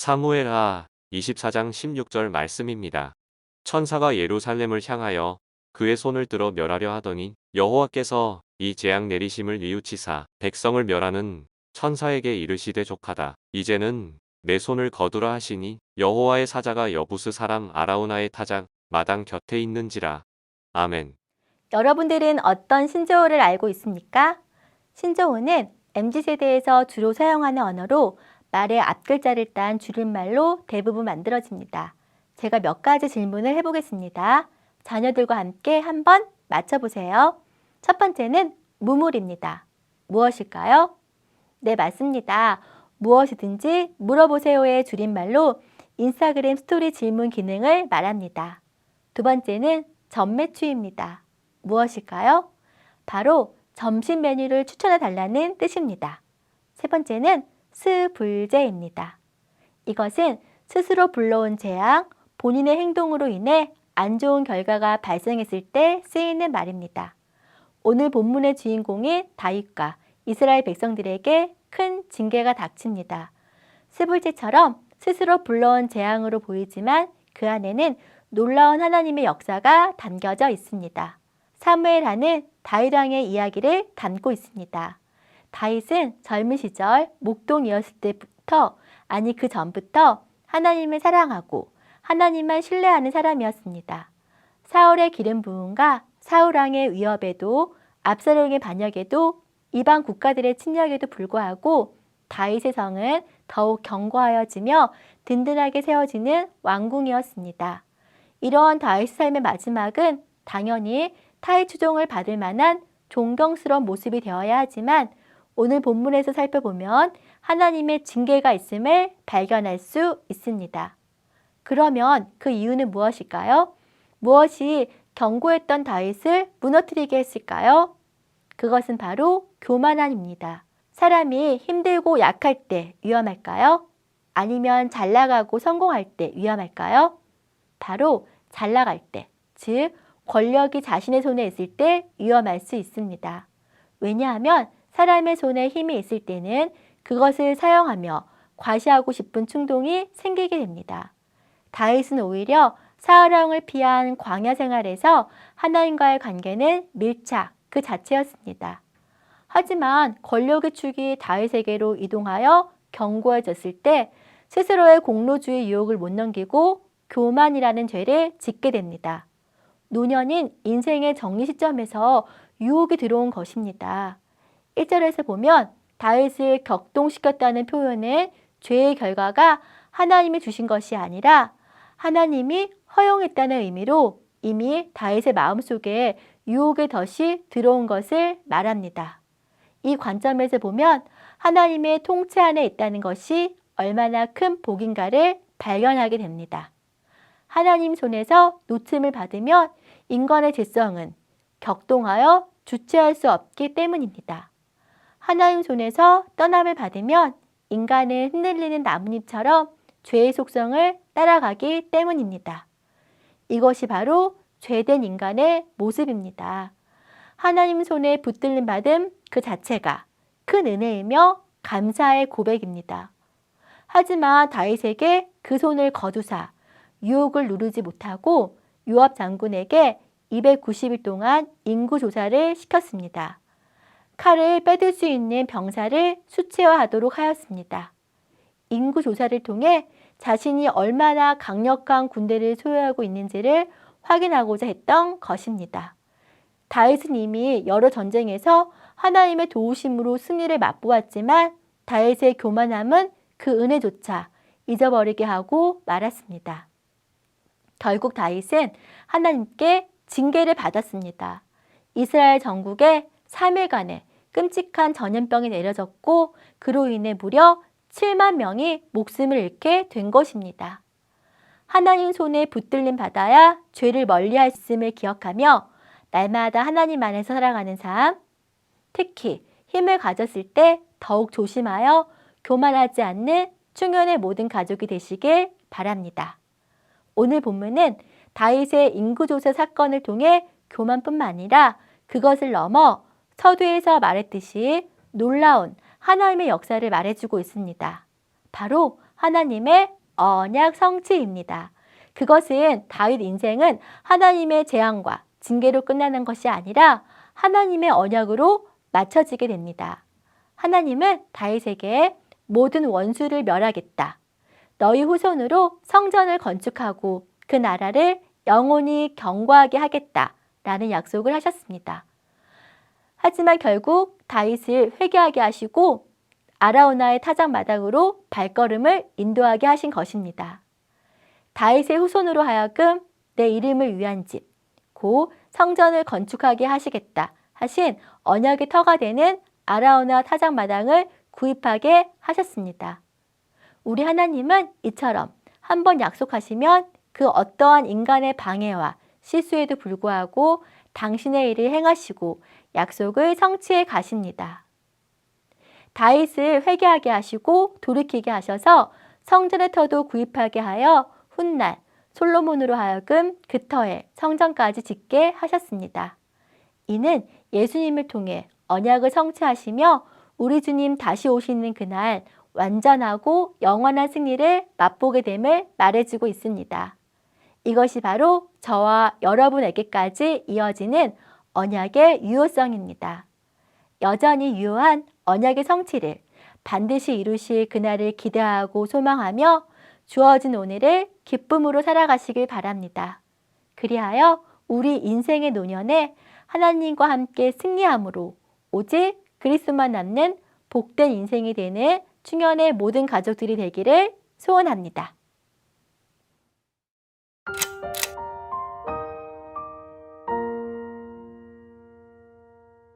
사무엘하 24장 16절 말씀입니다. 천사가 예루살렘을 향하여 그의 손을 들어 멸하려 하더니 여호와께서 이 재앙 내리심을 뉘우치사 백성을 멸하는 천사에게 이르시되 족하다. 이제는 내 손을 거두라 하시니 여호와의 사자가 여부스 사람 아라우나의 타작 마당 곁에 있는지라. 아멘. 여러분들은 어떤 신조어를 알고 있습니까? 신조어는 MZ세대에서 주로 사용하는 언어로 말의 앞글자를 딴 줄임말로 대부분 만들어집니다. 제가 몇 가지 질문을 해보겠습니다. 자녀들과 함께 한번 맞춰보세요. 첫 번째는 무물입니다. 무엇일까요? 네, 맞습니다. 무엇이든지 물어보세요의 줄임말로 인스타그램 스토리 질문 기능을 말합니다. 두 번째는 전매추입니다. 무엇일까요? 바로 점심 메뉴를 추천해 달라는 뜻입니다. 세 번째는 스불제입니다. 이것은 스스로 불러온 재앙, 본인의 행동으로 인해 안 좋은 결과가 발생했을 때 쓰이는 말입니다. 오늘 본문의 주인공인 다윗과 이스라엘 백성들에게 큰 징계가 닥칩니다. 스불제처럼 스스로 불러온 재앙으로 보이지만 그 안에는 놀라운 하나님의 역사가 담겨져 있습니다. 사무엘하는 다윗 왕의 이야기를 담고 있습니다. 다윗은 젊은 시절 목동이었을 때부터, 아니 그 전부터 하나님을 사랑하고 하나님만 신뢰하는 사람이었습니다. 사울의 기름 부음과 사울 왕의 위협에도 압살롬의 반역에도 이방 국가들의 침략에도 불구하고 다윗의 성은 더욱 견고하여지며 든든하게 세워지는 왕궁이었습니다. 이러한 다윗의 삶의 마지막은 당연히 타의 추종을 받을 만한 존경스러운 모습이 되어야 하지만 오늘 본문에서 살펴보면 하나님의 징계가 있음을 발견할 수 있습니다. 그러면 그 이유는 무엇일까요? 무엇이 견고했던 다윗을 무너뜨리게 했을까요? 그것은 바로 교만함입니다. 사람이 힘들고 약할 때 위험할까요? 아니면 잘 나가고 성공할 때 위험할까요? 바로 잘 나갈 때, 즉 권력이 자신의 손에 있을 때 위험할 수 있습니다. 왜냐하면 사람의 손에 힘이 있을 때는 그것을 사용하며 과시하고 싶은 충동이 생기게 됩니다. 다윗은 오히려 사울 왕을 피한 광야 생활에서 하나님과의 관계는 밀착 그 자체였습니다. 하지만 권력의 축이 다윗에게로 이동하여 견고해졌을 때 스스로의 공로주의 유혹을 못 넘기고 교만이라는 죄를 짓게 됩니다. 노년인 인생의 정리 시점에서 유혹이 들어온 것입니다. 1절에서 보면 다윗을 격동시켰다는 표현은 죄의 결과가 하나님이 주신 것이 아니라 하나님이 허용했다는 의미로 이미 다윗의 마음속에 유혹의 덫이 들어온 것을 말합니다. 이 관점에서 보면 하나님의 통치 안에 있다는 것이 얼마나 큰 복인가를 발견하게 됩니다. 하나님 손에서 놓침을 받으면 인간의 죄성은 격동하여 주체할 수 없기 때문입니다. 하나님 손에서 떠남을 받으면 인간은 흔들리는 나뭇잎처럼 죄의 속성을 따라가기 때문입니다. 이것이 바로 죄된 인간의 모습입니다. 하나님 손에 붙들림 받음 그 자체가 큰 은혜이며 감사의 고백입니다. 하지만 다윗에게 그 손을 거두사 유혹을 누르지 못하고 요압 장군에게 290일 동안 인구조사를 시켰습니다. 칼을 빼들 수 있는 병사를 수치화하도록 하였습니다. 인구조사를 통해 자신이 얼마나 강력한 군대를 소유하고 있는지를 확인하고자 했던 것입니다. 다윗은 이미 여러 전쟁에서 하나님의 도우심으로 승리를 맛보았지만 다윗의 교만함은 그 은혜조차 잊어버리게 하고 말았습니다. 결국 다윗은 하나님께 징계를 받았습니다. 이스라엘 전국에 3일간의 끔찍한 전염병이 내려졌고 그로 인해 무려 7만 명이 목숨을 잃게 된 것입니다. 하나님 손에 붙들림 받아야 죄를 멀리할 수 있음을 기억하며 날마다 하나님 안에서 살아가는 삶, 특히 힘을 가졌을 때 더욱 조심하여 교만하지 않는 충현의 모든 가족이 되시길 바랍니다. 오늘 본문은 다윗의 인구조사 사건을 통해 교만뿐만 아니라 그것을 넘어 서두에서 말했듯이 놀라운 하나님의 역사를 말해주고 있습니다. 바로 하나님의 언약 성취입니다. 그것은 다윗 인생은 하나님의 재앙과 징계로 끝나는 것이 아니라 하나님의 언약으로 맞춰지게 됩니다. 하나님은 다윗에게 모든 원수를 멸하겠다. 너희 후손으로 성전을 건축하고 그 나라를 영원히 경고하게 하겠다. 라는 약속을 하셨습니다. 하지만 결국 다윗을 회개하게 하시고 아라우나의 타작마당으로 발걸음을 인도하게 하신 것입니다. 다윗의 후손으로 하여금 내 이름을 위한 집, 곧 성전을 건축하게 하시겠다 하신 언약의 터가 되는 아라우나 타작마당을 구입하게 하셨습니다. 우리 하나님은 이처럼 한번 약속하시면 그 어떠한 인간의 방해와 실수에도 불구하고 당신의 일을 행하시고 약속을 성취해 가십니다. 다윗을 회개하게 하시고 돌이키게 하셔서 성전의 터도 구입하게 하여 훗날 솔로몬으로 하여금 그 터에 성전까지 짓게 하셨습니다. 이는 예수님을 통해 언약을 성취하시며 우리 주님 다시 오시는 그날 완전하고 영원한 승리를 맛보게 됨을 말해주고 있습니다. 이것이 바로 저와 여러분에게까지 이어지는 언약의 유효성입니다. 여전히 유효한 언약의 성취를 반드시 이루실 그날을 기대하고 소망하며 주어진 오늘을 기쁨으로 살아가시길 바랍니다. 그리하여 우리 인생의 노년에 하나님과 함께 승리함으로 오직 그리스도만 남는 복된 인생이 되는 충현의 모든 가족들이 되기를 소원합니다.